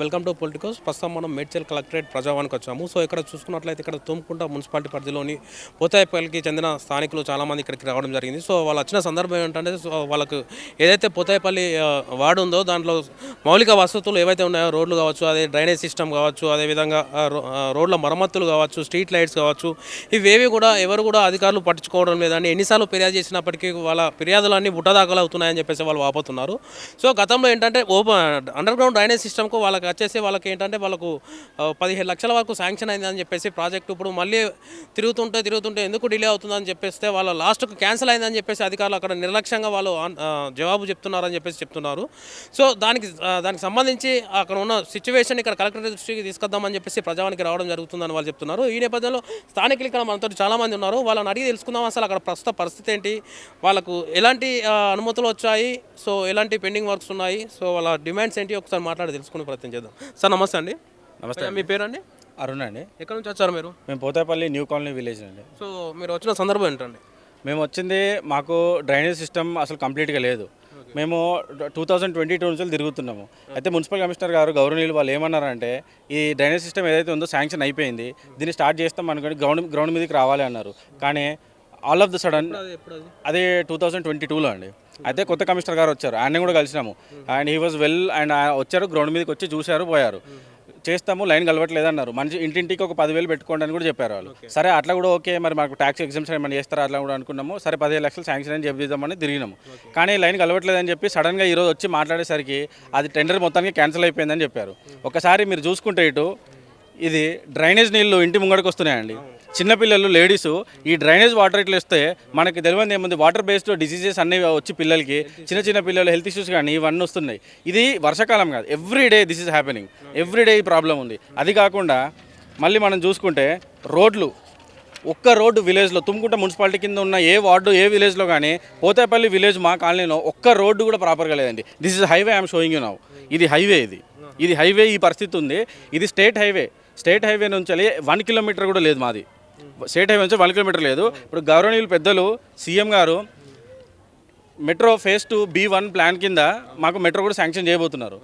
Welcome to Politicos. ప్రస్తుతం మనం Medchal collectorate ప్రజావానికి వచ్చాము. సో ఇక్కడ చూసుకున్నట్లయితే ఇక్కడ తుమ్కుంట మున్సిపాలిటీ పరిధిలోని పోతాయపల్లికి చెందిన స్థానికులు చాలామంది ఇక్కడికి రావడం జరిగింది. సో వాళ్ళు వచ్చిన సందర్భం ఏంటంటే వాళ్ళకు ఏదైతే పోతాయపల్లి వార్డు ఉందో దాంట్లో మౌలిక వసతులు ఏవైతే ఉన్నాయో, రోడ్లు కావచ్చు, అదే డ్రైనేజ్ సిస్టమ్ కావచ్చు, అదేవిధంగా రోడ్ల మరమ్మతులు కావచ్చు, స్ట్రీట్ లైట్స్ కావచ్చు, ఇవేవి కూడా ఎవరు కూడా అధికారులు పట్టించుకోవడం లేదని ఎన్నిసార్లు ఫిర్యాదు చేసినప్పటికీ వాళ్ళ ఫిర్యాదులన్నీ బుట్టదాఖలు అవుతున్నాయని చెప్పేసి వాళ్ళు వాపోతున్నారు. సో గతంలో ఏంటంటే అండర్ గ్రౌండ్ డ్రైనేజ్ సిస్టమ్కు వాళ్ళకి వచ్చేసి వాళ్ళకి ఏంటంటే వాళ్ళకు 15 లక్షల వరకు శాంక్షన్ అయిందని చెప్పేసి ప్రాజెక్టు ఇప్పుడు మళ్ళీ తిరుగుతుంటే ఎందుకు డిలే అవుతుందని చెప్పేస్తే వాళ్ళ లాస్ట్కు క్యాన్సిల్ అయిందని చెప్పేసి అధికారులు అక్కడ నిర్లక్ష్యంగా వాళ్ళు జవాబు చెప్తున్నారని చెప్పేసి చెప్తున్నారు. సో దానికి సంబంధించి అక్కడ ఉన్న సిచ్యువేషన్ ఇక్కడ కలెక్టర్ దృష్టికి తీసుకొద్దామని చెప్పేసి ప్రజావానికి రావడం జరుగుతుందని వాళ్ళు చెప్తున్నారు. ఈ నేపథ్యంలో స్థానికులు ఇక్కడ మనతో చాలామంది ఉన్నారు. వాళ్ళని అడిగి తెలుసుకుందాం అసలు అక్కడ ప్రస్తుత పరిస్థితి ఏంటి, వాళ్ళకు ఎలాంటి అనుమతులు వచ్చాయి, సో ఎలాంటి పెండింగ్ వర్క్స్ ఉన్నాయి, సో వాళ్ళ డిమాండ్స్ ఏంటి ఒకసారి మాట్లాడి తెలుసుకునే ప్రయత్నం చేద్దాం. సార్ నమస్తే అండి. నమస్తే. మీ పేరు అండి? అరుణ్ అండి. ఎక్కడి నుంచి వచ్చారు మీరు? మేము పోతాపల్లి న్యూ కాలనీ విలేజ్ అండి. సో మీరు వచ్చిన సందర్భం ఏంటండి? మేము వచ్చింది, మాకు డ్రైనేజ్ సిస్టమ్ అసలు కంప్లీట్గా లేదు. మేము 2022 నుంచి తిరుగుతున్నాము. అయితే మున్సిపల్ కమిషనర్ గారు గౌరవనీయులు వాళ్ళు ఏమన్నారంటే, ఈ డ్రైనేజ్ సిస్టమ్ ఏదైతే ఉందో శాంక్షన్ అయిపోయింది, దీన్ని స్టార్ట్ చేస్తాం అనుకోండి, గ్రౌండ్ మీదకి రావాలి అన్నారు. కానీ ఆల్ ఆఫ్ ద సడన్ అదే 2022లో అండి. అయితే కొత్త కమిషనర్ గారు వచ్చారు, ఆయన కూడా కలిసినాము. And he was well and వచ్చారు, గ్రౌండ్ మీదకి వచ్చి చూశారు, పోయారు. చేస్తాము, లైన్ కలవట్లేదు అన్నారు. మంచి ఇంటింటికి ఒక 10,000 పెట్టుకోండి అని కూడా చెప్పారు వాళ్ళు. సరే అట్లా కూడా ఓకే, మరి మాకు ట్యాక్స్ ఎగ్జామ్షన్ ఏమైనా చేస్తారా అట్లా కూడా అనుకున్నాము. సరే 15 లక్షలు శాంక్షన్ అని చెప్పిద్దామని తిరిగినాము. కానీ లైన్ కలవట్లేదు అని చెప్పి సడన్గా ఈరోజు వచ్చి మాట్లాడేసరికి అది టెండర్ మొత్తానికి క్యాన్సిల్ అయిపోయిందని చెప్పారు. ఒకసారి మీరు చూసుకుంటే ఇటు ఇది డ్రైనేజ్ నీళ్ళు ఇంటి ముంగడికి వస్తున్నాయండి. చిన్నపిల్లలు, లేడీసు ఈ డ్రైనేజ్ వాటర్ ఇట్లా వస్తే మనకి తెలియదు ఏముంది, వాటర్ బేస్డ్ డిసీజెస్ అన్నీ వచ్చి పిల్లలకి, చిన్న పిల్లలు హెల్త్ ఇష్యూస్ కానీ ఇవన్నీ వస్తున్నాయి. ఇది వర్షాకాలం కాదు, everyday this is happening, everyday ఈ ప్రాబ్లం ఉంది. అది కాకుండా మళ్ళీ మనం చూసుకుంటే రోడ్లు, ఒక్క రోడ్డు విలేజ్లో తుమ్కుంట మున్సిపాలిటీ కింద ఉన్న ఏ వార్డు ఏ విలేజ్లో కానీ పోతాపల్లి విలేజ్ మా కాలనీలో ఒక్క రోడ్డు కూడా ప్రాపర్గా లేదండి. This is highway, I'm showing you now. ఇది హైవే, ఇది హైవే, ఈ పరిస్థితి ఉంది. ఇది స్టేట్ హైవే నుంచి 1 కిలోమీటర్ కూడా లేదు మాది. స్టేట్ హైవే నుంచి 1 కిలోమీటర్ లేదు. ఇప్పుడు గౌరవనీయులు పెద్దలు సీఎం గారు మెట్రో ఫేజ్ 2 B1 ప్లాన్ కింద మాకు మెట్రో కూడా శాంక్షన్ చేయబోతున్నారు.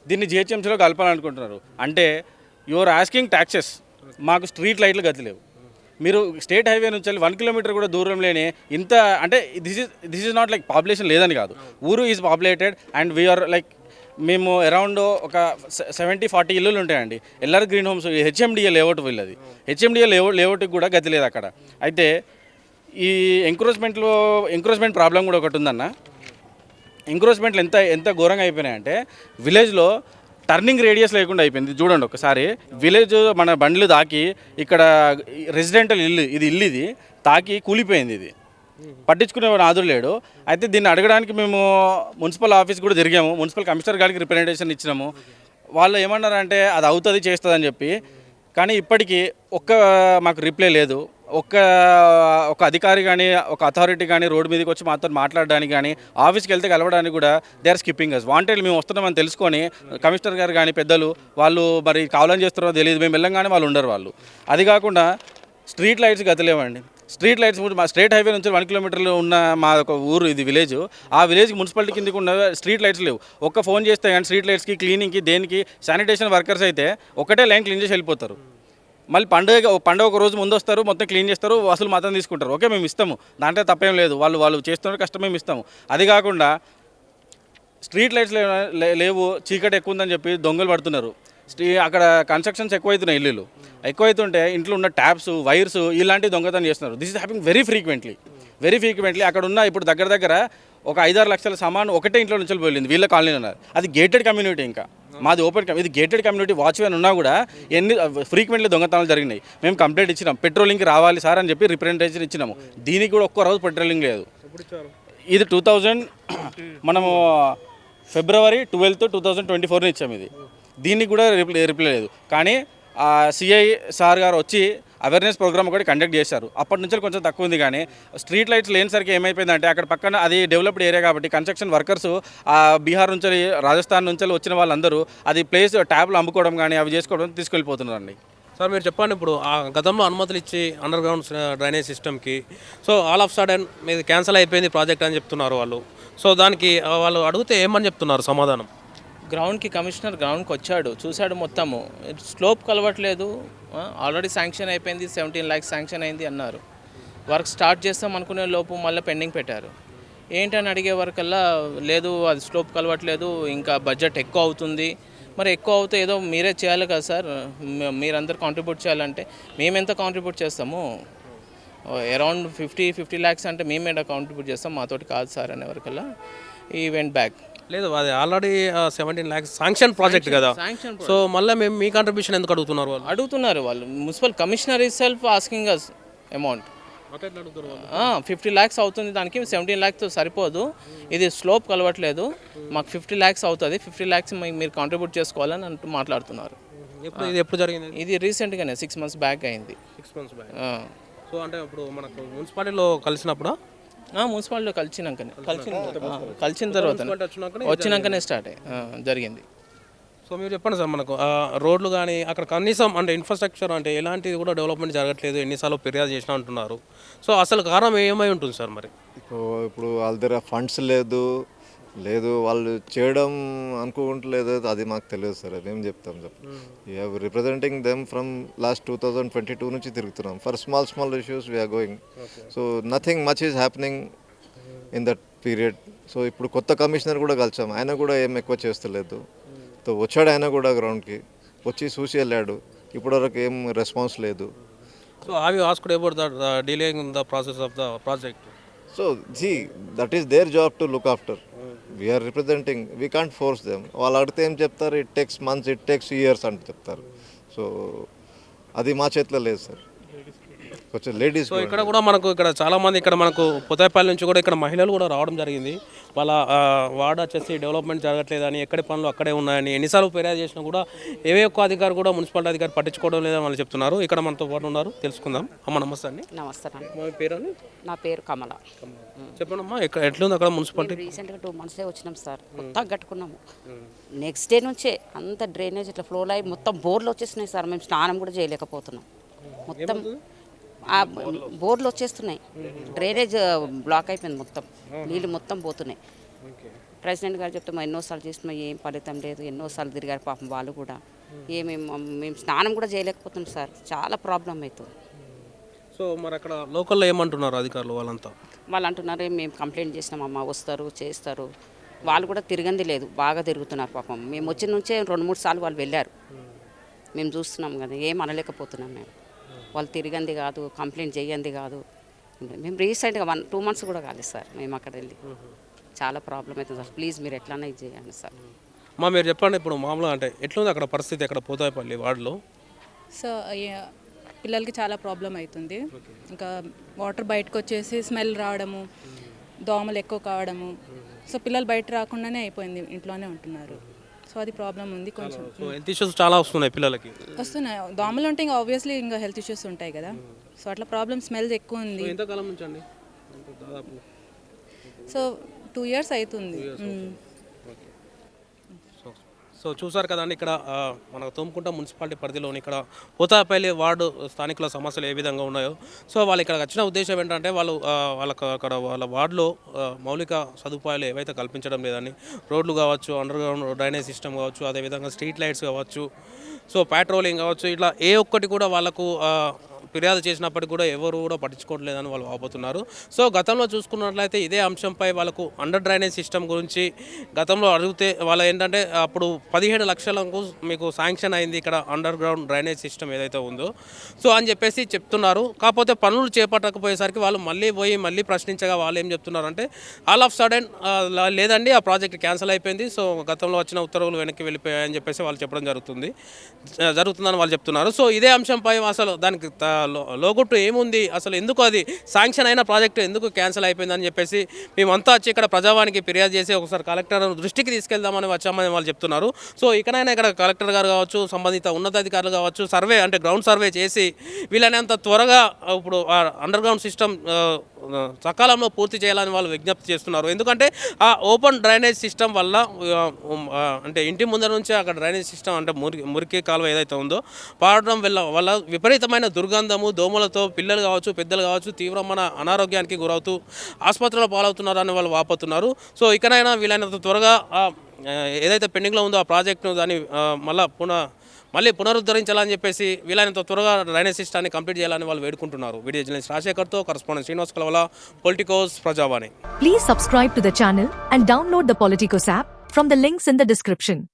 దీన్ని జిహెచ్ఎంసీలో కలపాలనుకుంటున్నారు. అంటే యువర్ ఆస్కింగ్ ట్యాక్సెస్, మాకు స్ట్రీట్ లైట్లు గతి లేవు. మీరు స్టేట్ హైవే నుంచి 1 కిలోమీటర్ కూడా దూరం లేని ఇంత, అంటే this is not like population లేదని కాదు, ఊరు is populated and we're like, మేము అరౌండ్ ఒక 70-40 ఇల్లులు ఉంటాయండి. LR green homes HMDA layout వీళ్ళది. హెచ్ఎండిఏ లేఅవుట్కి కూడా గతి లేదు అక్కడ. అయితే ఈ ఎంక్రోచ్మెంట్ ప్రాబ్లం కూడా ఒకటి ఉందన్న. ఎంక్రోచ్మెంట్లు ఎంత ఘోరంగా అయిపోయినాయంటే విలేజ్లో టర్నింగ్ రేడియస్ లేకుండా అయిపోయింది. చూడండి ఒకసారి, విలేజ్ మన బండ్లు తాకి ఇక్కడ రెసిడెంటల్ ఇల్లు ఇది తాకి కూలిపోయింది. ఇది పట్టించుకునే నాదుడు లేడు. అయితే దీన్ని అడగడానికి మేము మున్సిపల్ ఆఫీస్ కూడా తిరిగాము, మున్సిపల్ కమిషనర్ గారికి రిప్రజెంటేషన్ ఇచ్చినాము. వాళ్ళు ఏమన్నారంటే అది అవుతుంది, చేస్తుంది అని చెప్పి. కానీ ఇప్పటికీ మాకు రిప్లై లేదు. ఒక అధికారి కానీ ఒక అథారిటీ కానీ రోడ్డు మీదకి వచ్చి మాతో మాట్లాడడానికి కానీ, ఆఫీస్కి వెళ్తే కలవడానికి కూడా they are skipping us. Wanted మేము వస్తున్నామని తెలుసుకొని కమిషనర్ గారు కానీ పెద్దలు వాళ్ళు మరి కావాలని చేస్తున్నారో తెలియదు, మేము వెళ్ళంగానే వాళ్ళు ఉండరు వాళ్ళు. అది కాకుండా స్ట్రీట్ లైట్స్ గతలేవండి. స్ట్రీట్ లైట్స్ మా స్టేట్ హైవే నుంచి 1 కిలోమీటర్లు ఉన్న మా ఒక ఊరు ఇది విలేజ్. ఆ విలేజ్కి మున్సిపాలిటీ కిందకి ఉన్న స్ట్రీట్ లైట్స్ లేవు. ఒక్క ఫోన్ చేస్తే కానీ స్ట్రీట్ లైట్స్కి, క్లీనింగ్కి, దేనికి శానిటేషన్ వర్కర్స్ అయితే ఒకటే లైన్ క్లీన్ చేసి వెళ్ళిపోతారు. మళ్ళీ పండుగ ఒక రోజు ముందు వస్తారు, మొత్తం క్లీన్ చేస్తారు, అసలు మాత్రం తీసుకుంటారు. ఓకే, మేము ఇస్తాము, దాంట్లో తప్పేం లేదు, వాళ్ళు చేస్తున్న కష్టం మేము ఇస్తాము. అది కాకుండా స్ట్రీట్ లైట్స్ లేవు, చీకటి ఎక్కువ ఉందని చెప్పి దొంగలు పడుతున్నారు. అక్కడ కన్స్ట్రక్షన్స్ ఎక్కువైతున్నాయి, ఇల్లులు ఎక్కువైతుంటే ఇంట్లో ఉన్న ట్యాప్స్, వైర్స్ ఇలాంటివి దొంగతనం చేస్తున్నారు. This is హ్యాపింగ్ very frequently. అక్కడ ఉన్న ఇప్పుడు దగ్గర ఒక 5-6 లక్షల సామాను ఒకటే ఇంట్లో నుంచి పోయింది వీళ్ళ కాలనీ ఉన్నారు. అది గేటెడ్ కమ్యూనిటీ, ఇంకా మాది ఓపెన్, ఇది గేటెడ్ కమ్యూనిటీ. వాచ్మెన్ ఉన్నా కూడా ఫ్రీక్వెంట్లీ దొంగతనాలు జరిగినాయి. మేము కంప్లైంట్ ఇచ్చినాం, పెట్రోలింగ్కి రావాలి సార్ అని చెప్పి రిప్రజెంటేషన్ ఇచ్చినాము. దీనికి కూడా ఒక్క రోజు పెట్రోలింగ్ లేదు. ఇది 2000 మనము February 12, 2024 ఇచ్చాము. దీనికి కూడా రిప్లై లేదు. కానీ సిఐ సార్ గారు వచ్చి అవేర్నెస్ ప్రోగ్రామ్ ఒకటి కండక్ట్ చేశారు. అప్పటి నుంచి కొంచెం తక్కువ ఉంది. కానీ స్ట్రీట్ లైట్స్ లేనిసరికి ఏమైపోయిందంటే అక్కడ పక్కన అది డెవలప్డ్ ఏరియా కాబట్టి కన్స్ట్రక్షన్ వర్కర్స్ బీహార్ నుంచి, రాజస్థాన్ నుంచి వచ్చిన వాళ్ళందరూ అది ప్లేస్ ట్యాబ్లు అమ్ముకోవడం కానీ అవి చేసుకోవడం తీసుకెళ్ళిపోతున్నారండి. సార్ మీరు చెప్పండి, ఇప్పుడు ఆ గతంలో అనుమతులు ఇచ్చి అండర్ గ్రౌండ్ డ్రైనేజ్ సిస్టమ్కి, సో ఆల్ ఆఫ్ సడన్ మీది క్యాన్సిల్ అయిపోయింది ప్రాజెక్ట్ అని చెప్తున్నారు వాళ్ళు. సో దానికి వాళ్ళు అడిగితే ఏమని చెప్తున్నారు సమాధానం? గ్రౌండ్కి కమిషనర్ గ్రౌండ్కి వచ్చాడు, చూశాడు మొత్తము, స్లోప్ కలవట్లేదు, ఆల్రెడీ శాంక్షన్ అయిపోయింది, 17 lakhs శాంక్షన్ అయింది అన్నారు. వర్క్ స్టార్ట్ చేస్తాం అనుకునే లోపు మళ్ళీ పెండింగ్ పెట్టారు. ఏంటని అడిగే వరకల్లా లేదు అది స్లోప్ కలవట్లేదు, ఇంకా బడ్జెట్ ఎక్కువ అవుతుంది. మరి ఎక్కువ అవుతే ఏదో మీరే చేయాలి కదా సార్, మీరందరూ కాంట్రిబ్యూట్ చేయాలంటే మేము ఎంత కాంట్రిబ్యూట్ చేస్తాము, అరౌండ్ 50 lakhs అంటే మేము ఏడా కాంట్రిబ్యూట్ చేస్తాం, మాతోటి కాదు సార్ అనే వరకల్లా ఈ వెంట్ బ్యాక్. లేదు అది ఆల్రెడీ 17 lakhs శాంక్షన్ ప్రాజెక్ట్ కదా. శాంక్షన్ సో మళ్ళీ మేము మీ కాంట్రిబ్యూషన్ ఎందుకు అడుగుతున్నారు వాళ్ళు? అడుగుతున్నారు వాళ్ళు, municipal commissioner is self asking us amount. అట్లా ఎట్లా అడుగుతారు వాళ్ళు? 50 lakhs అవుతుంది, దానికి 17 lakhs సరిపోదు, ఇది స్లోప్ కలవట్లేదు, మాకు 50 lakhs అవుతుంది, 50 lakhs మీరు కాంట్రిబ్యూట్ చేసుకోవాలని అంటూ మాట్లాడుతున్నారు. ఎప్పుడు జరిగింది? ఇది రీసెంట్గానే 6 months బ్యాక్ అయింది. 6 months బ్యాక్. సో అంటే ఇప్పుడు మనకు మున్సిపాలిటీలో కలిసినప్పుడు మున్సిపాలిటీలో కలిసిన తర్వాత వచ్చినాకనే స్టార్ట్ జరిగింది. సో మీరు చెప్పండి సార్, మనకు రోడ్లు కానీ అక్కడ కనీసం అంటే ఇన్ఫ్రాస్ట్రక్చర్ అంటే ఎలాంటిది కూడా డెవలప్మెంట్ జరగట్లేదు, ఎన్నిసార్లు ఫిర్యాదు చేసినా అంటున్నారు. సో అసలు కారణం ఏమై ఉంటుంది సార్ మరి? ఇప్పుడు వాళ్ళ దగ్గర ఫండ్స్ లేదు వాళ్ళు చేయడం అనుకుంటలేదు, అది మాకు తెలియదు సార్. అదేం చెప్తాం sir. You representing them from last 2022 నుంచి తిరుగుతున్నాం. For small issues we're going. So nothing much is happening in that period. So ఇప్పుడు కొత్త కమిషనర్ కూడా కలిసాం, ఆయన కూడా ఏం ఎక్కువ చేస్తలేదు. సో వచ్చాడు ఆయన కూడా గ్రౌండ్కి వచ్చి చూసి వెళ్ళాడు, ఇప్పటివరకు ఏం రెస్పాన్స్ లేదు. So have you asked about the delaying in the process of the project? So that is their job to look after. We're representing, we can't force them. వాళ్ళు అడిగితే ఏం చెప్తారు, it takes months, it takes years అంటే చెప్తారు. So అది మా చేతిలో లేదు సార్. కొంచెం లేడీస్. సో ఇక్కడ కూడా మనకు ఇక్కడ చాలామంది ఇక్కడ మనకు పుతాయిపల్లి నుంచి కూడా ఇక్కడ మహిళలు కూడా రావడం జరిగింది. వాళ్ళ వార్డ్ వచ్చేసి డెవలప్మెంట్ జరగట్లేదని, ఎక్కడి పనులు అక్కడే ఉన్నాయని, ఎన్నిసార్లు ఫిర్యాదు చేసినా కూడా ఏవే ఒక్క అధికారి కూడా మున్సిపాలిటీ అధికారి పట్టించుకోవడం లేదని వాళ్ళు చెప్తున్నారు. ఇక్కడ మనతో పాటు ఉన్నారు, తెలుసుకుందాం. అమ్మ నమస్తే అండి. నమస్తే అండి. మా పేరు అండి? నా పేరు కమల. చెప్పండి అమ్మా, ఇక్కడ ఎట్లుంది అక్కడ మున్సిపాలిటీ? రీసెంట్గా 2 months వచ్చినాం సార్, కొత్తగా కట్టుకున్నాము. నెక్స్ట్ డే నుంచే అంత డ్రైనేజ్ ఇట్లా ఫ్లో అయ్యి మొత్తం బోర్లు వచ్చేస్తున్నాయి సార్. మేము స్నానం కూడా చేయలేకపోతున్నాం. మొత్తం ఆ బోర్లు వచ్చేస్తున్నాయి, డ్రైనేజ్ బ్లాక్ అయిపోయింది, మొత్తం నీళ్ళు మొత్తం పోతున్నాయి. ప్రెసిడెంట్ గారు చెప్తే ఎన్నోసార్లు చేస్తున్నాం, ఏం ఫలితం లేదు. ఎన్నోసార్లు తిరిగారు పాపం వాళ్ళు కూడా. మేము స్నానం కూడా చేయలేకపోతున్నాం సార్, చాలా ప్రాబ్లం అవుతుంది. సో మరి అక్కడ లోకల్లో ఏమంటున్నారు అధికారులు వాళ్ళంతా? వాళ్ళు అంటున్నారు మేము కంప్లైంట్ చేసినామమ్మా, వస్తారు చేస్తారు. వాళ్ళు కూడా తిరగంది లేదు, బాగా తిరుగుతున్నారు పాపం. మేము వచ్చిన నుంచే 2-3 సార్లు వాళ్ళు వెళ్ళారు, మేము చూస్తున్నాం కదా, ఏం అనలేకపోతున్నాం మేము. వాళ్ళు తిరగంది కాదు, కంప్లైంట్ చేయండి కాదు. మేము రీసెంట్గా 1-2 months కూడా కాలేదు సార్ మేము అక్కడ వెళ్ళి. చాలా ప్రాబ్లం అవుతుంది సార్, ప్లీజ్ మీరు ఎట్లన్నా ఇది చేయండి సార్. మా మీరు చెప్పండి, ఇప్పుడు మామూలుగా అంటే ఎట్లుంది అక్కడ పరిస్థితి అక్కడ పోతాయిపల్లి వార్డులో? సో పిల్లలకి చాలా ప్రాబ్లం అవుతుంది. ఇంకా వాటర్ బయటకు వచ్చేసి స్మెల్ రావడము, దోమలు ఎక్కువ కావడము. సో పిల్లలు బయట రాకుండానే అయిపోయింది, ఇంట్లోనే ఉంటున్నారు. సో అది ప్రాబ్లం ఉంది కొంచెం. సో హెల్త్ ఇష్యూస్ చాలా వస్తున్నాయి పిల్లలకి. వస్తున్నాయి, దోమలు ఉంటే ఇంకా ఆబ్వియస్లీ ఇంకా హెల్త్ ఇష్యూస్ ఉంటాయి కదా. సో అట్లా ప్రాబ్లమ్ స్మెల్స్ ఎక్కువ ఉంది. ఎంతకాలం నుంచి అండి? దాదాపు సో 2 years అవుతుంది. సో చూసారు కదండి, ఇక్కడ మన తుమ్కుంట మున్సిపాలిటీ పరిధిలోని ఇక్కడ పోతాపల్లి వార్డు స్థానికుల సమస్యలు ఏ విధంగా ఉన్నాయో. సో వాళ్ళు ఇక్కడ వచ్చిన ఉద్దేశం ఏంటంటే వాళ్ళకు అక్కడ వాళ్ళ వార్డులో మౌలిక సదుపాయాలు ఏవైతే కల్పించడం లేదని, రోడ్లు కావచ్చు, అండర్ గ్రౌండ్ డ్రైనేజ్ సిస్టమ్ కావచ్చు, అదేవిధంగా స్ట్రీట్ లైట్స్ కావచ్చు, సో పెట్రోలింగ్ కావచ్చు, ఇట్లా ఏ ఒక్కటి కూడా వాళ్ళకు ఫిర్యాదు చేసినప్పటికీ కూడా ఎవరు కూడా పట్టించుకోవట్లేదని వాళ్ళు వాపోతున్నారు. సో గతంలో చూసుకున్నట్లయితే ఇదే అంశంపై వాళ్ళకు అండర్ డ్రైనేజ్ సిస్టమ్ గురించి గతంలో అడిగితే వాళ్ళు ఏంటంటే అప్పుడు 17 లక్షలకు మీకు శాంక్షన్ అయింది ఇక్కడ అండర్ గ్రౌండ్ డ్రైనేజ్ సిస్టమ్ ఏదైతే ఉందో సో అని చెప్పేసి చెప్తున్నారు. కాకపోతే పనులు చేపట్టకపోయేసరికి వాళ్ళు మళ్ళీ ప్రశ్నించగా వాళ్ళు ఏం చెప్తున్నారంటే ఆల్ ఆఫ్ సడన్ లేదండి ఆ ప్రాజెక్ట్ క్యాన్సిల్ అయిపోయింది, సో గతంలో వచ్చిన ఉత్తర్వులు వెనక్కి వెళ్ళిపోయాయని చెప్పేసి వాళ్ళు చెప్పడం జరుగుతుందని వాళ్ళు చెప్తున్నారు. సో ఇదే అంశంపై అసలు దానికి లోగుట్టు ఏముంది, అసలు ఎందుకు అది శాంక్షన్ అయిన ప్రాజెక్టు ఎందుకు క్యాన్సిల్ అయిపోయిందని చెప్పేసి మేమంతా వచ్చి ఇక్కడ ప్రజావానికి ఫిర్యాదు చేసి ఒకసారి కలెక్టర్ దృష్టికి తీసుకెళ్దామని వచ్చామని వాళ్ళు చెప్తున్నారు. సో ఇకనైనా ఇక్కడ కలెక్టర్ గారు కావచ్చు, సంబంధిత ఉన్నతాధికారులు కావచ్చు, సర్వే అంటే గ్రౌండ్ సర్వే చేసి వీళ్ళనంత త్వరగా ఇప్పుడు అండర్ గ్రౌండ్ సిస్టమ్ సకాలంలో పూర్తి చేయాలని వాళ్ళు విజ్ఞప్తి చేస్తున్నారు. ఎందుకంటే ఆ ఓపెన్ డ్రైనేజ్ సిస్టమ్ వల్ల అంటే ఇంటి ముందర నుంచి అక్కడ డ్రైనేజ్ సిస్టమ్ అంటే మురికి కాలువ ఏదైతే ఉందో పారడం వల్ల విపరీతమైన దుర్గంధము, దోమలతో పిల్లలు కావచ్చు, పెద్దలు కావచ్చు తీవ్రమైన అనారోగ్యానికి గురవుతూ ఆసుపత్రిలో పాలవుతున్నారని వాళ్ళు వాపోతున్నారు. సో ఇకనైనా వీలైనంత త్వరగా ఏదైతే పెండింగ్లో ఉందో ఆ ప్రాజెక్టును దాన్ని మళ్ళీ పునరుద్ధరించాలని చెప్పేసి వీలైనంత త్వరగా డ్రైనేజ్ సిస్టాన్ని కంప్లీట్ చేయాలని వాళ్ళు వేడుకుంటున్నారు. వీడియో జర్నలిస్ట్ రాజశేఖర్తో correspondent Srinivas Kalavala, Politicos Prajavani. Please subscribe to the channel and download the Politicos app from the links in the description.